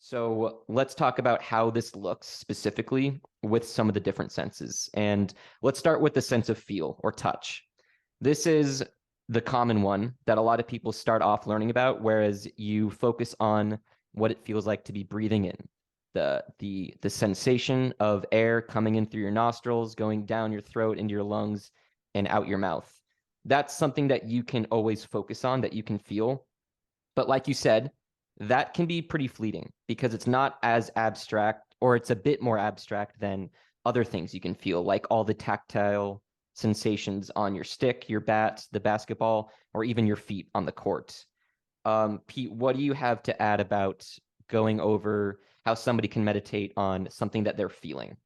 So let's talk about how this looks specifically with some of the different senses. And let's start with the sense of feel or touch. This is the common one that a lot of people start off learning about, whereas you focus on what it feels like to be breathing in. The sensation of air coming in through your nostrils, going down your throat into your lungs and out your mouth. That's something that you can always focus on, that you can feel. But like you said, that can be pretty fleeting because it's not as abstract, or it's a bit more abstract than other things you can feel, like all the tactile sensations on your stick, your bat, the basketball, or even your feet on the court. Pete, what do you have to add about going over how somebody can meditate on something that they're feeling?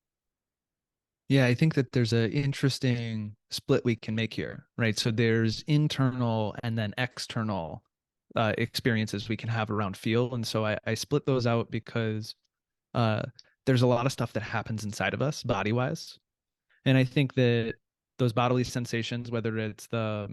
Yeah, I think that there's an interesting split we can make here, right? So there's internal and then external experiences we can have around feel. And so I split those out because uh, there's a lot of stuff that happens inside of us body wise. And I think that those bodily sensations, whether it's the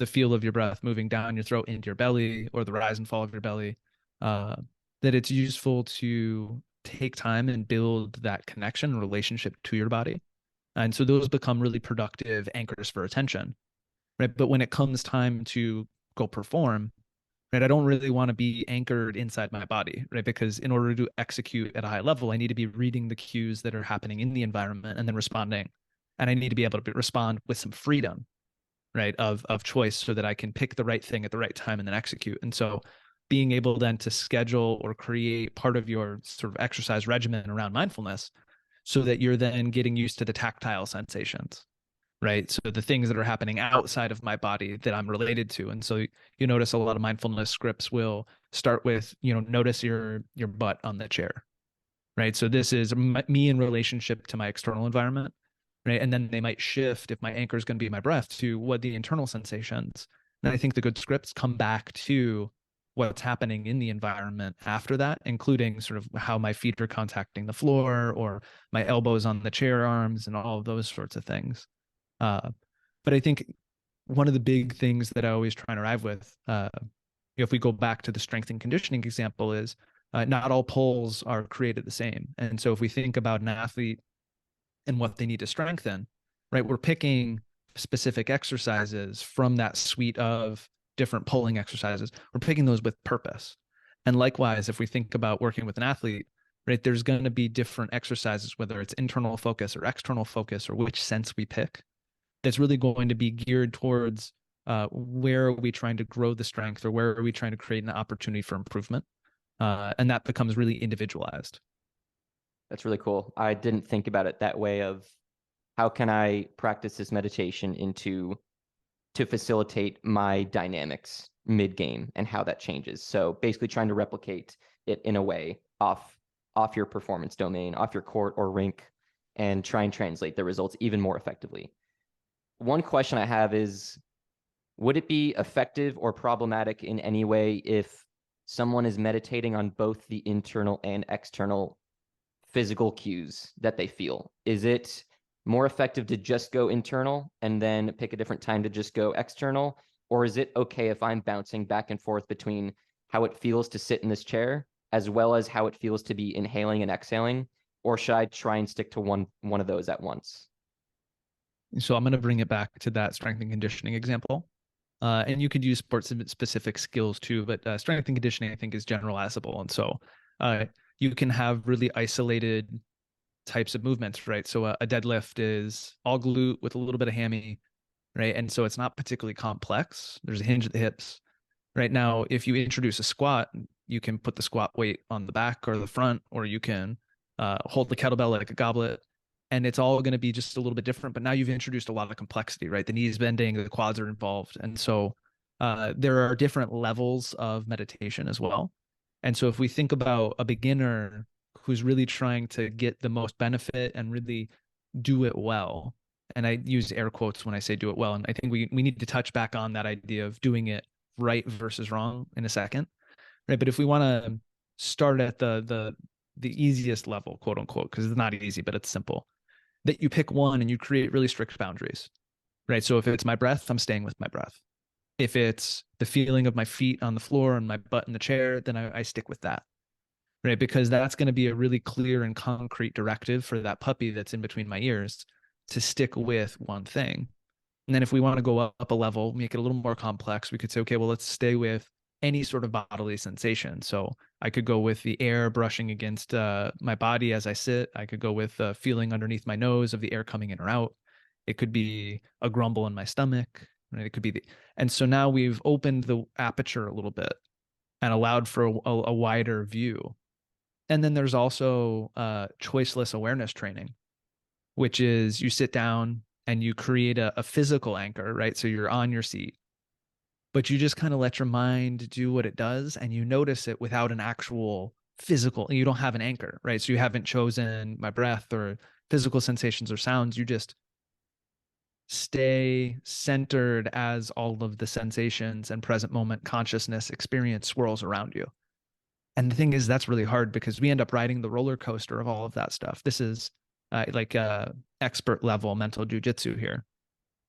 feel of your breath moving down your throat into your belly or the rise and fall of your belly, uh, that it's useful to take time and build that connection relationship to your body. And so those become really productive anchors for attention, right? But when it comes time to go perform, right, I don't really want to be anchored inside my body, right? Because in order to execute at a high level, I need to be reading the cues that are happening in the environment and then responding. And I need to be able to respond with some freedom, right, of choice so that I can pick the right thing at the right time and then execute. And so being able then to schedule or create part of your sort of exercise regimen around mindfulness so that you're then getting used to the tactile sensations, right? So the things that are happening outside of my body that I'm related to. And so you notice a lot of mindfulness scripts will start with, notice your butt on the chair, right? So this is me in relationship to my external environment, right? And then they might shift if my anchor is going to be my breath to what the internal sensations. And I think the good scripts come back to what's happening in the environment after that, including sort of how my feet are contacting the floor or my elbows on the chair arms and all of those sorts of things. Uh, but I think one of the big things that I always try and arrive with, if we go back to the strength and conditioning example, is not all poles are created the same. And so if we think about an athlete and what they need to strengthen, right, we're picking specific exercises from that suite of different pulling exercises. We're picking those with purpose. And likewise, if we think about working with an athlete, right, there's going to be different exercises, whether it's internal focus or external focus or which sense we pick, that's really going to be geared towards where are we trying to grow the strength or where are we trying to create an opportunity for improvement. And that becomes really individualized. That's really cool. I didn't think about it that way of how can I practice this meditation into to facilitate my dynamics mid game and how that changes. So basically trying to replicate it in a way off your performance domain, off your court or rink, and try and translate the results even more effectively. One question I have is, would it be effective or problematic in any way if someone is meditating on both the internal and external physical cues that they feel? Is it more effective to just go internal and then pick a different time to just go external? Or is it okay if I'm bouncing back and forth between how it feels to sit in this chair as well as how it feels to be inhaling and exhaling? Or should I try and stick to one of those at once? So I'm going to bring it back to that strength and conditioning example. And you could use sports specific skills too, but strength and conditioning, I think, is generalizable. And so uh, you can have really isolated types of movements, right? So a deadlift is all glute with a little bit of hammy, right? And so it's not particularly complex. There's a hinge at the hips. Right now, if you introduce a squat, you can put the squat weight on the back or the front, or you can hold the kettlebell like a goblet, and it's all going to be just a little bit different. But now you've introduced a lot of complexity, right? The knees bending, the quads are involved, and so there are different levels of meditation as well. And so if we think about a beginner who's really trying to get the most benefit and really do it well, and I use air quotes when I say do it well, and I think we need to touch back on that idea of doing it right versus wrong in a second, right? But if we want to start at the easiest level, quote unquote, because it's not easy, but it's simple, that you pick one and you create really strict boundaries, right? So if it's my breath, I'm staying with my breath. If it's the feeling of my feet on the floor and my butt in the chair, then I stick with that, right? Because that's going to be a really clear and concrete directive for that puppy that's in between my ears to stick with one thing. And then if we want to go up a level, make it a little more complex, we could say, okay, well, let's stay with any sort of bodily sensation. So I could go with the air brushing against my body as I sit. I could go with feeling underneath my nose of the air coming in or out. It could be a grumble in my stomach. Right? It could be and so now we've opened the aperture a little bit and allowed for a wider view. And then there's also choiceless awareness training, which is you sit down and you create a physical anchor, right? So you're on your seat, but you just kind of let your mind do what it does and you notice it without an actual physical, you don't have an anchor, right? So you haven't chosen my breath or physical sensations or sounds. You just stay centered as all of the sensations and present moment consciousness experience swirls around you. And the thing is, that's really hard because we end up riding the roller coaster of all of that stuff. This is like expert level mental jujitsu here,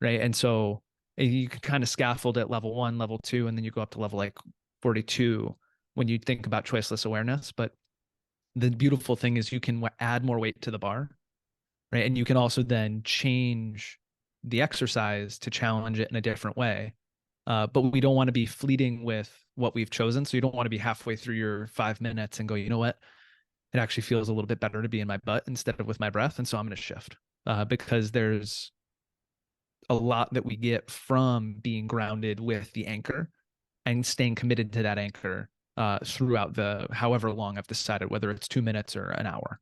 right? And so you can kind of scaffold at level 1, level 2, and then you go up to level like 42 when you think about choiceless awareness. But the beautiful thing is you can add more weight to the bar, right? And you can also then change the exercise to challenge it in a different way. But we don't want to be fleeting with what we've chosen. So you don't want to be halfway through your 5 minutes and go, you know what? It actually feels a little bit better to be in my butt instead of with my breath. And so I'm going to shift because there's a lot that we get from being grounded with the anchor and staying committed to that anchor throughout the however long I've decided, whether it's 2 minutes or an hour.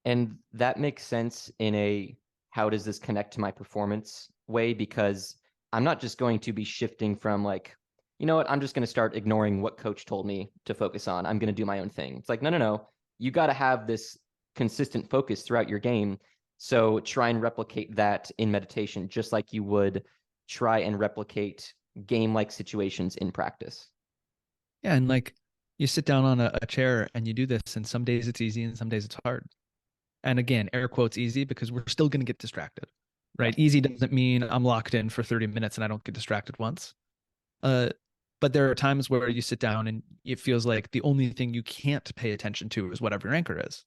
And that makes sense in a how does this connect to my performance way, because I'm not just going to be shifting from like, you know what, I'm just going to start ignoring what coach told me to focus on. I'm going to do my own thing. It's like, no, no, no. You got to have this consistent focus throughout your game. So try and replicate that in meditation, just like you would try and replicate game-like situations in practice. Yeah. And like you sit down on a chair and you do this, and some days it's easy and some days it's hard. And again, air quotes easy because we're still going to get distracted, Yeah. right? Easy doesn't mean I'm locked in for 30 minutes and I don't get distracted once. Uh, but there are times where you sit down and it feels like the only thing you can't pay attention to is whatever your anchor is.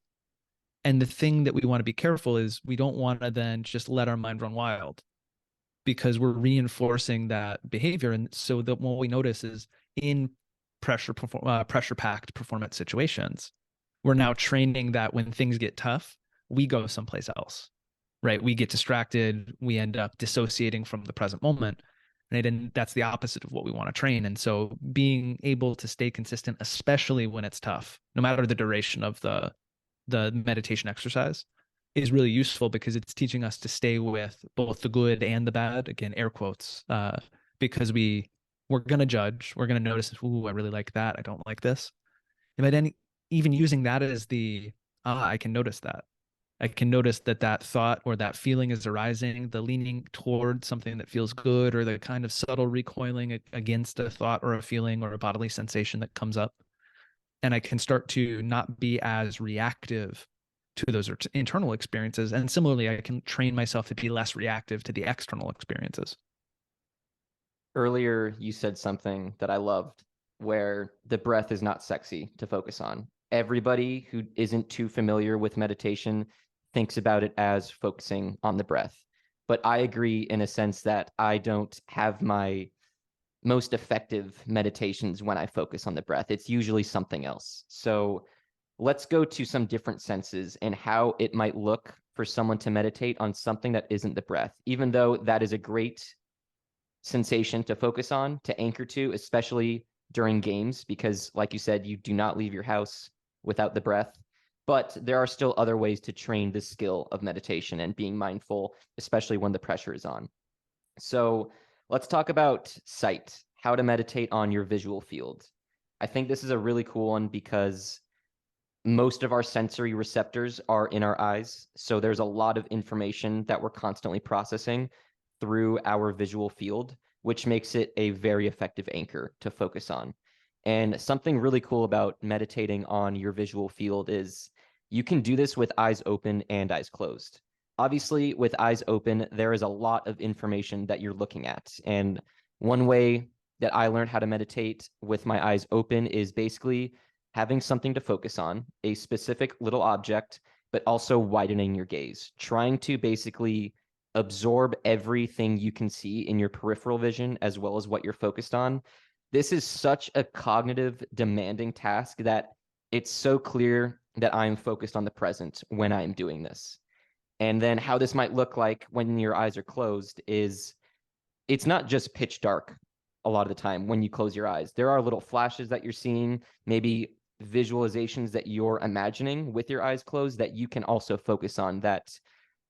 And the thing that we want to be careful is we don't want to then just let our mind run wild because we're reinforcing that behavior. And so that what we notice is in pressure packed performance situations, we're now training that when things get tough, we go someplace else, right? We get distracted. We end up dissociating from the present moment. Right. And that's the opposite of what we want to train. And so being able to stay consistent, especially when it's tough, no matter the duration of the meditation exercise, is really useful because it's teaching us to stay with both the good and the bad, again air quotes, because we're going to judge, we're going to notice, ooh, I really like that, I don't like this. But then even using that as the I can notice that, I can notice that that thought or that feeling is arising, the leaning toward something that feels good or the kind of subtle recoiling against a thought or a feeling or a bodily sensation that comes up. And I can start to not be as reactive to those internal experiences. And similarly, I can train myself to be less reactive to the external experiences. Earlier, you said something that I loved, where the breath is not sexy to focus on. Everybody who isn't too familiar with meditation thinks about it as focusing on the breath. But I agree in a sense that I don't have my most effective meditations when I focus on the breath. It's usually something else. So let's go to some different senses and how it might look for someone to meditate on something that isn't the breath, even though that is a great sensation to focus on, to anchor to, especially during games, because like you said, you do not leave your house without the breath. But there are still other ways to train the skill of meditation and being mindful, especially when the pressure is on. So let's talk about sight, how to meditate on your visual field. I think this is a really cool one because most of our sensory receptors are in our eyes. So there's a lot of information that we're constantly processing through our visual field, which makes it a very effective anchor to focus on. And something really cool about meditating on your visual field is you can do this with eyes open and eyes closed. Obviously, with eyes open, there is a lot of information that you're looking at. And one way that I learned how to meditate with my eyes open is basically having something to focus on, a specific little object, but also widening your gaze, trying to basically absorb everything you can see in your peripheral vision as well as what you're focused on. This is such a cognitive demanding task that it's so clear that I'm focused on the present when I'm doing this. And then how this might look like when your eyes are closed is it's not just pitch dark a lot of the time when you close your eyes. There are little flashes that you're seeing, maybe visualizations that you're imagining with your eyes closed that you can also focus on that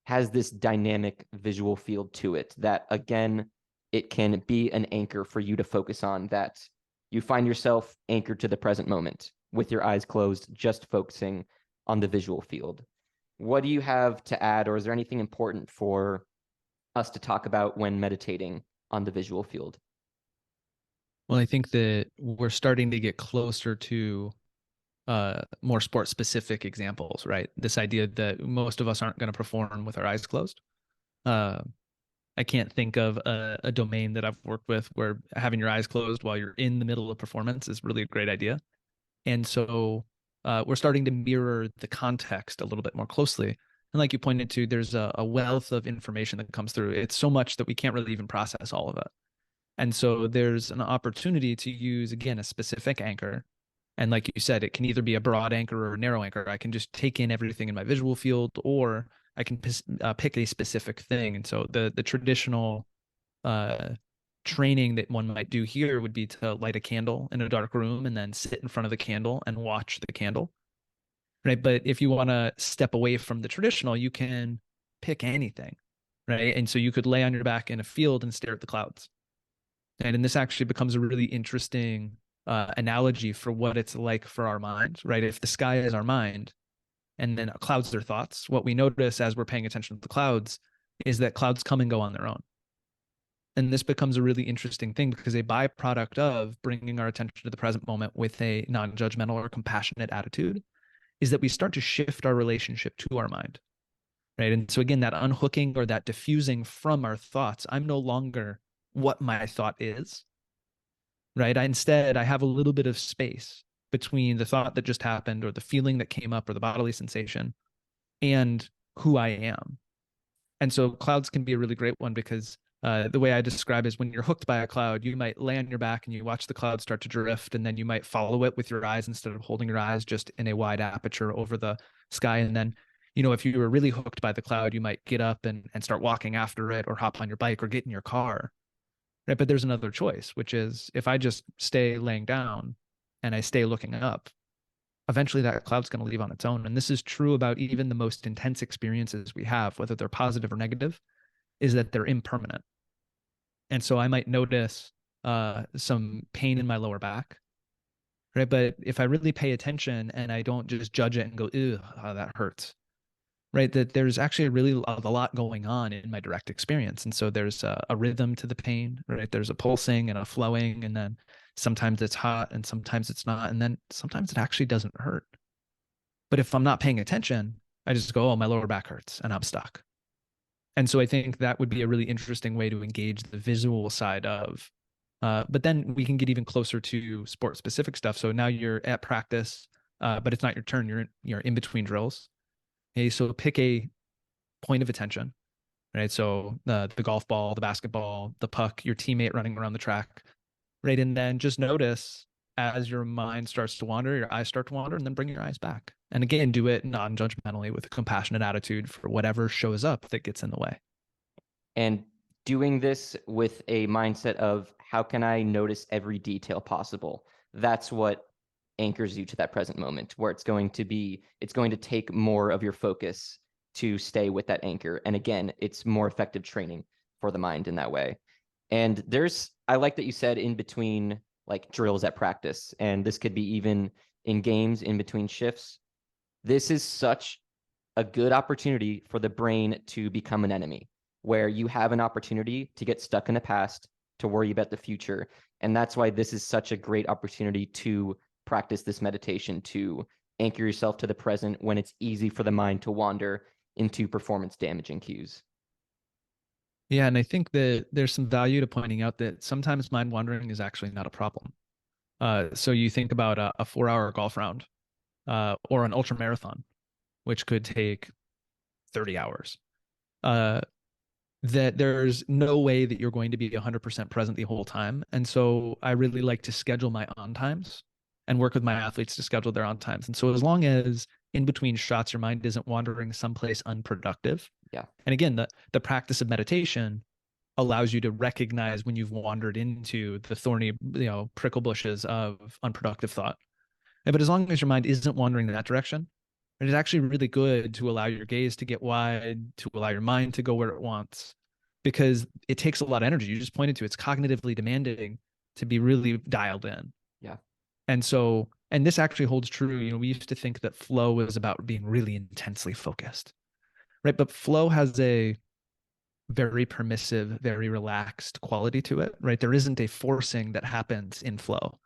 has this dynamic visual field to it that again it can be an anchor for you to focus on that you find yourself anchored to the present moment with your eyes closed just focusing on the visual field. What do you have to add, or is there anything important for us to talk about when meditating on the visual field? Well, I think that we're starting to get closer to more sport specific examples, right? This idea that most of us aren't going to perform with our eyes closed. Uh, I can't think of a domain that I've worked with where having your eyes closed while you're in the middle of performance is really a great idea. And so we're starting to mirror the context a little bit more closely. And like you pointed to, there's a wealth of information that comes through. It's so much that we can't really even process all of it. And so there's an opportunity to use, again, a specific anchor. And like you said, it can either be a broad anchor or a narrow anchor. I can just take in everything in my visual field, or I can pick a specific thing. And so the traditional uh, training that one might do here would be to light a candle in a dark room and then sit in front of the candle and watch the candle. Right. But if you want to step away from the traditional, you can pick anything. Right. And so you could lay on your back in a field and stare at the clouds. And this actually becomes a really interesting analogy for what it's like for our mind, right? If the sky is our mind and then clouds are thoughts, what we notice as we're paying attention to the clouds is that clouds come and go on their own. And this becomes a really interesting thing because a byproduct of bringing our attention to the present moment with a non judgmental or compassionate attitude is that we start to shift our relationship to our mind, right? And so, again, that unhooking or that diffusing from our thoughts, I'm no longer what my thought is, right? I have a little bit of space between the thought that just happened or the feeling that came up or the bodily sensation and who I am. And so clouds can be a really great one because the way I describe is when you're hooked by a cloud, you might lay on your back and you watch the cloud start to drift, and then you might follow it with your eyes instead of holding your eyes just in a wide aperture over the sky. And then, if you were really hooked by the cloud, you might get up and start walking after it or hop on your bike or get in your car. Right. But there's another choice, which is if I just stay laying down and I stay looking up, eventually that cloud's going to leave on its own. And this is true about even the most intense experiences we have, whether they're positive or negative, is that they're impermanent. And so I might notice some pain in my lower back, right? But if I really pay attention and I don't just judge it and go, ew, oh, that hurts, right? That there's actually really a lot going on in my direct experience. And so there's a rhythm to the pain, right? There's a pulsing and a flowing, and then sometimes it's hot and sometimes it's not. And then sometimes it actually doesn't hurt. But if I'm not paying attention, I just go, oh, my lower back hurts and I'm stuck. And so I think that would be a really interesting way to engage the visual side of, but then we can get even closer to sport specific stuff. So now you're at practice, but it's not your turn. You're in between drills. Okay, so pick a point of attention, right? So the golf ball, the basketball, the puck, your teammate running around the track, right? And then just notice as your mind starts to wander, your eyes start to wander, and then bring your eyes back. And again, do it non-judgmentally with a compassionate attitude for whatever shows up that gets in the way. And doing this with a mindset of how can I notice every detail possible? That's what anchors you to that present moment where it's going to take more of your focus to stay with that anchor. And again, it's more effective training for the mind in that way. And I like that you said in between like drills at practice, and this could be even in games in between shifts. This is such a good opportunity for the brain to become an enemy, where you have an opportunity to get stuck in the past, to worry about the future. And that's why this is such a great opportunity to practice this meditation, to anchor yourself to the present when it's easy for the mind to wander into performance damaging cues. Yeah, and I think that there's some value to pointing out that sometimes mind wandering is actually not a problem, So you think about a 4 hour golf round, or an ultra marathon, which could take 30 hours. Uh, that there's no way that you're going to be 100% present the whole time. And so I really like to schedule my on times and work with my athletes to schedule their on times. And so as long as in between shots, your mind isn't wandering someplace unproductive. Yeah. And again, the practice of meditation allows you to recognize when you've wandered into the thorny, prickle bushes of unproductive thought. But as long as your mind isn't wandering in that direction, it is actually really good to allow your gaze to get wide, to allow your mind to go where it wants, because it takes a lot of energy. You just pointed to it's cognitively demanding to be really dialed in. Yeah. And so, and this actually holds true. We used to think that flow was about being really intensely focused, right? But flow has a very permissive, very relaxed quality to it, right? There isn't a forcing that happens in flow.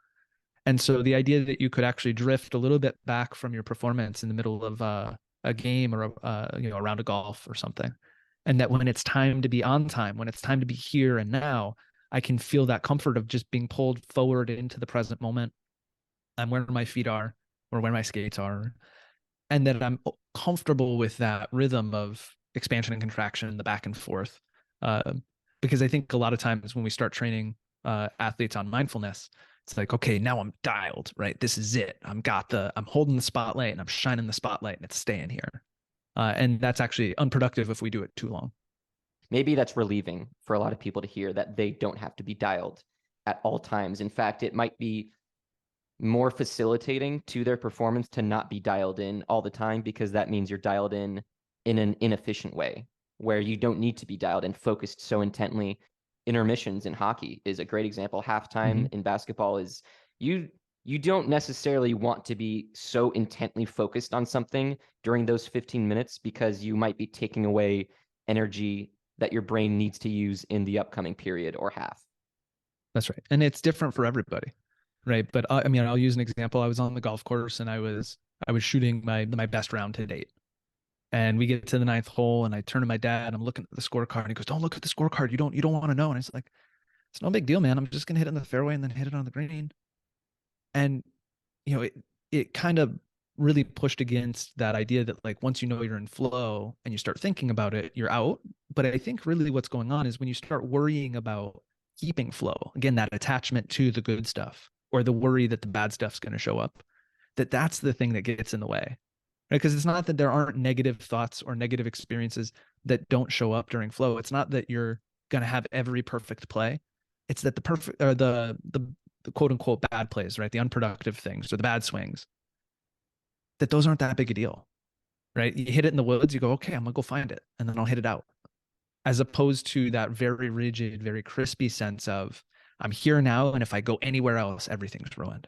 And so the idea that you could actually drift a little bit back from your performance in the middle of a game or a round of golf or something, and that when it's time to be on time, when it's time to be here and now, I can feel that comfort of just being pulled forward into the present moment. I'm where my feet are or where my skates are, and that I'm comfortable with that rhythm of expansion and contraction, the back and forth. Uh, because I think a lot of times when we start training athletes on mindfulness, it's like, okay, now I'm dialed, right? This is it. I'm holding the spotlight and I'm shining the spotlight and it's staying here. And that's actually unproductive if we do it too long. Maybe that's relieving for a lot of people to hear that they don't have to be dialed at all times. In fact, it might be more facilitating to their performance to not be dialed in all the time, because that means you're dialed in an inefficient way where you don't need to be dialed in focused so intently. Intermissions in hockey is a great example. Halftime Mm-hmm. in basketball is you you don't necessarily want to be so intently focused on something during those 15 minutes because you might be taking away energy that your brain needs to use in the upcoming period or half. That's right. And it's different for everybody. Right. But I mean, I'll use an example. I was on the golf course and I was shooting my best round to date. And we get to the ninth hole and I turn to my dad, I'm looking at the scorecard and he goes, "Don't look at the scorecard. You don't want to know." And it's like, it's no big deal, man. I'm just gonna hit it in the fairway and then hit it on the green. And it kind of really pushed against that idea that like once you know you're in flow and you start thinking about it, you're out. But I think really what's going on is when you start worrying about keeping flow, again, that attachment to the good stuff or the worry that the bad stuff's going to show up, that's the thing that gets in the way. Right? Because it's not that there aren't negative thoughts or negative experiences that don't show up during flow. It's not that you're going to have every perfect play. It's that the perfect or the quote unquote bad plays, right? The unproductive things or the bad swings, that those aren't that big a deal, right? You hit it in the woods, you go, okay, I'm gonna go find it, and then I'll hit it out. As opposed to that very rigid, very crispy sense of I'm here now, and if I go anywhere else, everything's ruined.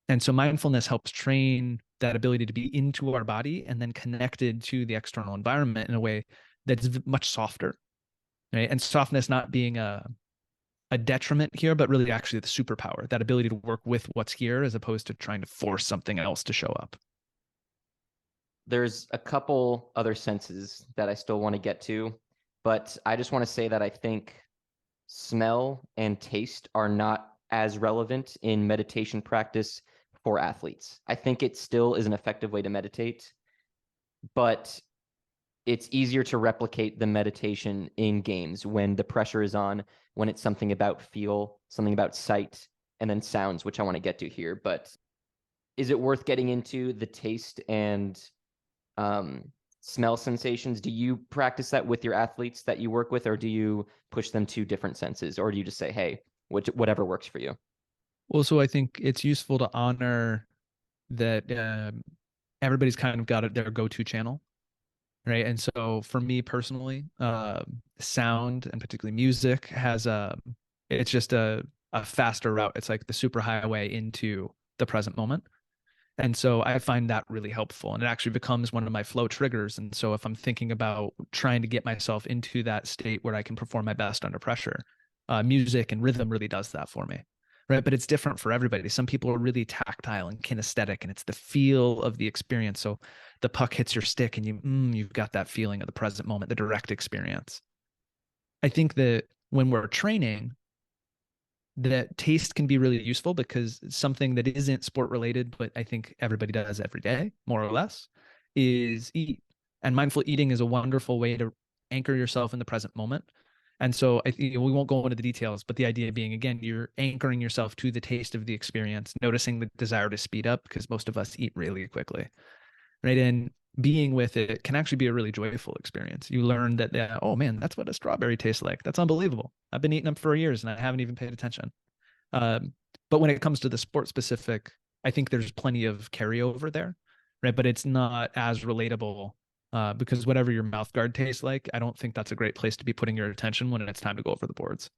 And so mindfulness helps train that ability to be into our body and then connected to the external environment in a way that's much softer, right? And softness not being a detriment here, but really actually the superpower, that ability to work with what's here as opposed to trying to force something else to show up. There's a couple other senses that I still want to get to, but I just want to say that I think smell and taste are not as relevant in meditation practice for athletes. I think it still is an effective way to meditate, but it's easier to replicate the meditation in games when the pressure is on, when it's something about feel, something about sight, and then sounds, which I want to get to here. But is it worth getting into the taste and um, smell sensations? Do you practice that with your athletes that you work with, or do you push them to different senses, or do you just say, hey, whatever works for you? Well, so I think it's useful to honor that everybody's kind of got their go-to channel, right? And so for me personally, sound and particularly music has it's just a faster route. It's like the super highway into the present moment. And so I find that really helpful. And it actually becomes one of my flow triggers. And so if I'm thinking about trying to get myself into that state where I can perform my best under pressure, music and rhythm really does that for me. Right. But it's different for everybody. Some people are really tactile and kinesthetic, and it's the feel of the experience. So the puck hits your stick and you've got that feeling of the present moment, the direct experience. I think that when we're training, that taste can be really useful because something that isn't sport related, but I think everybody does every day, more or less, is eat. And mindful eating is a wonderful way to anchor yourself in the present moment. And so I think we won't go into the details, but the idea being, again, you're anchoring yourself to the taste of the experience, noticing the desire to speed up because most of us eat really quickly, right? And being with it can actually be a really joyful experience. You learn that, oh man, that's what a strawberry tastes like. That's unbelievable. I've been eating them for years and I haven't even paid attention. Um, but when it comes to the sport specific, I think there's plenty of carryover there, right? But it's not as relatable because whatever your mouth guard tastes like, I don't think that's a great place to be putting your attention when it's time to go over the boards.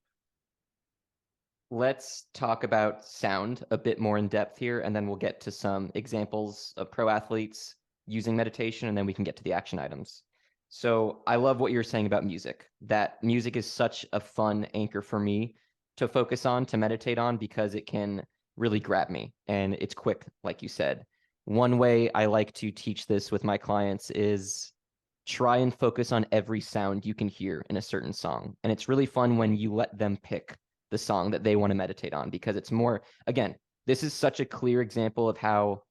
Let's talk about sound a bit more in depth here, and then we'll get to some examples of pro athletes using meditation, and then we can get to the action items. So I love what you're saying about music, that music is such a fun anchor for me to focus on, to meditate on, because it can really grab me and it's quick, like you said. One way I like to teach this with my clients is try and focus on every sound you can hear in a certain song. And it's really fun when you let them pick the song that they want to meditate on because it's more, again, this is such a clear example of how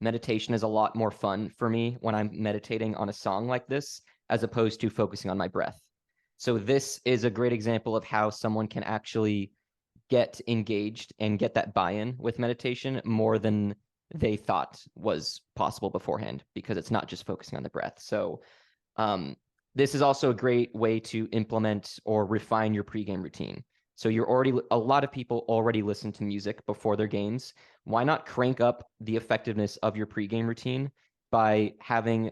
meditation is a lot more fun for me when I'm meditating on a song like this, as opposed to focusing on my breath. So this is a great example of how someone can actually get engaged and get that buy-in with meditation more than they thought was possible beforehand, because it's not just focusing on the breath. So this is also a great way to implement or refine your pregame routine. So a lot of people already listen to music before their games. Why not crank up the effectiveness of your pregame routine by having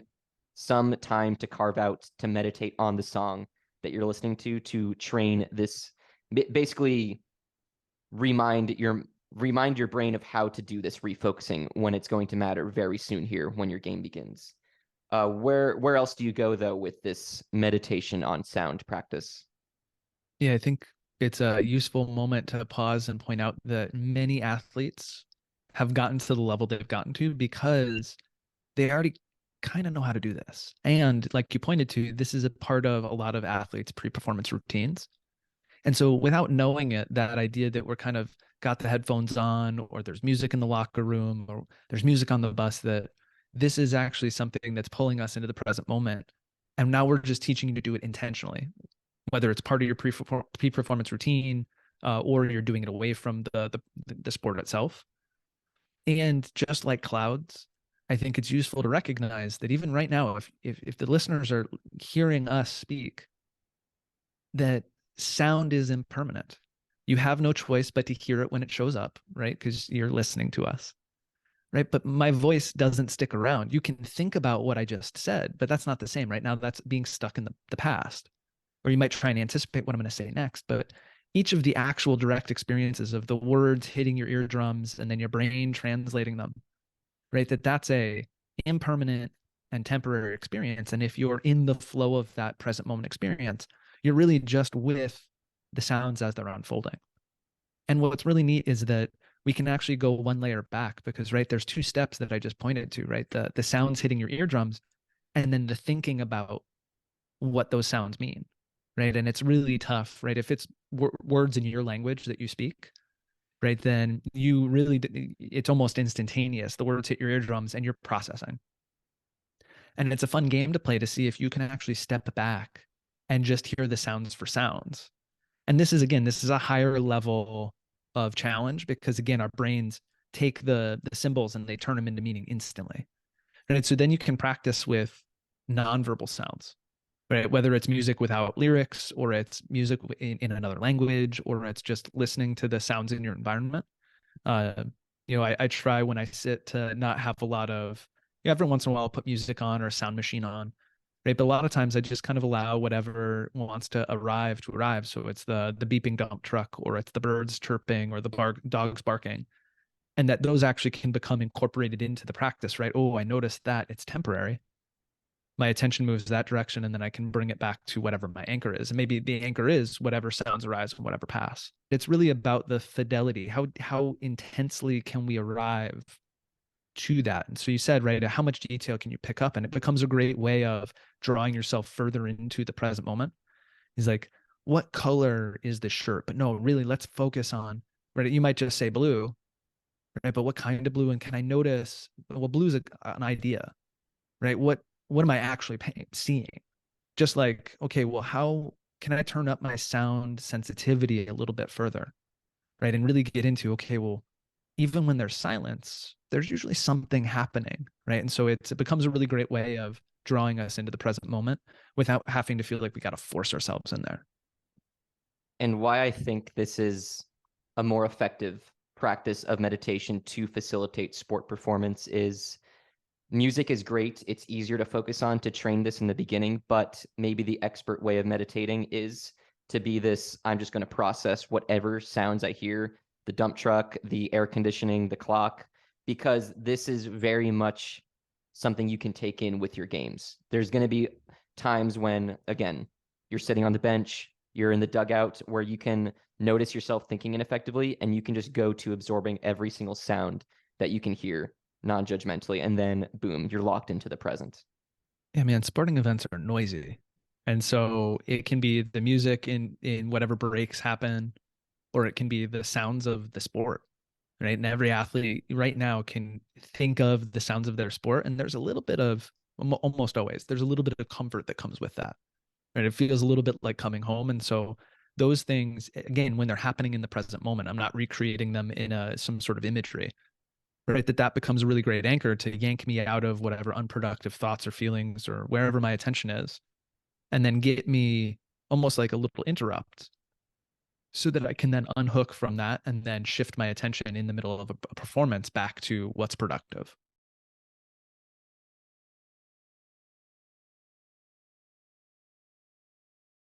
some time to carve out to meditate on the song that you're listening to train this, basically remind your brain of how to do this refocusing when it's going to matter very soon here when your game begins. Where else do you go though with this meditation on sound practice? Yeah, I think it's a useful moment to pause and point out that many athletes have gotten to the level they've gotten to because they already kind of know how to do this. And like you pointed to, this is a part of a lot of athletes' pre-performance routines. And so without knowing it, that idea that we're kind of got the headphones on, or there's music in the locker room, or there's music on the bus, that this is actually something that's pulling us into the present moment. And now we're just teaching you to do it intentionally, whether it's part of your pre-performance routine or you're doing it away from the sport itself. And just like clouds, I think it's useful to recognize that even right now, if the listeners are hearing us speak, that sound is impermanent. You have no choice but to hear it when it shows up, right? Because you're listening to us, right? But my voice doesn't stick around. You can think about what I just said, but that's not the same right now. That's being stuck in the past. Or you might try and anticipate what I'm going to say next. But each of the actual direct experiences of the words hitting your eardrums and then your brain translating them, right? That's a impermanent and temporary experience. And if you're in the flow of that present moment experience, you're really just with the sounds as they're unfolding. And what's really neat is that we can actually go one layer back because, right, there's two steps that I just pointed to, right? The sounds hitting your eardrums and then the thinking about what those sounds mean, right? And it's really tough, right? If it's words in your language that you speak, right, then you really, it's almost instantaneous. The words hit your eardrums and you're processing. And it's a fun game to play to see if you can actually step back and just hear the sounds for sounds. And this is, again, this is a higher level of challenge because, again, our brains take the symbols and they turn them into meaning instantly. And so then you can practice with nonverbal sounds, right? Whether it's music without lyrics or it's music in another language or it's just listening to the sounds in your environment. Uh, I try when I sit to not have a lot of, every once in a while I'll put music on or a sound machine on, right? But a lot of times I just kind of allow whatever wants to arrive to arrive. So it's the beeping dump truck or it's the birds chirping or the dogs barking. And that those actually can become incorporated into the practice, right? Oh, I noticed that it's temporary. My attention moves that direction and then I can bring it back to whatever my anchor is. And maybe the anchor is whatever sounds arise and whatever pass. It's really about the fidelity. How intensely can we arrive to that? And so you said, right, how much detail can you pick up? And it becomes a great way of drawing yourself further into the present moment. He's like, what color is the shirt? But no, really, let's focus on, right? You might just say blue, right? But what kind of blue? And can I notice, well, blue is an idea, right? What am I actually seeing? Just like, okay, well, how can I turn up my sound sensitivity a little bit further, right? And really get into, okay, well, even when there's silence, there's usually something happening, right? And so it becomes a really great way of drawing us into the present moment without having to feel like we got to force ourselves in there. And why I think this is a more effective practice of meditation to facilitate sport performance is music is great. It's easier to focus on to train this in the beginning, but maybe the expert way of meditating is to be this I'm just going to process whatever sounds I hear, the dump truck, the air conditioning, the clock, because this is very much something you can take in with your games. There's going to be times when, again, you're sitting on the bench, you're in the dugout where you can notice yourself thinking ineffectively and you can just go to absorbing every single sound that you can hear non-judgmentally, and then boom, you're locked into the present. Yeah, man, sporting events are noisy. And so it can be the music in whatever breaks happen, or it can be the sounds of the sport, right? And every athlete right now can think of the sounds of their sport, and there's a little bit of almost always there's a little bit of comfort that comes with that, right? It feels a little bit like coming home, and so those things, again, when they're happening in the present moment, I'm not recreating them in some sort of imagery, right? That becomes a really great anchor to yank me out of whatever unproductive thoughts or feelings or wherever my attention is, and then get me almost like a little interrupt so that I can then unhook from that and then shift my attention in the middle of a performance back to what's productive.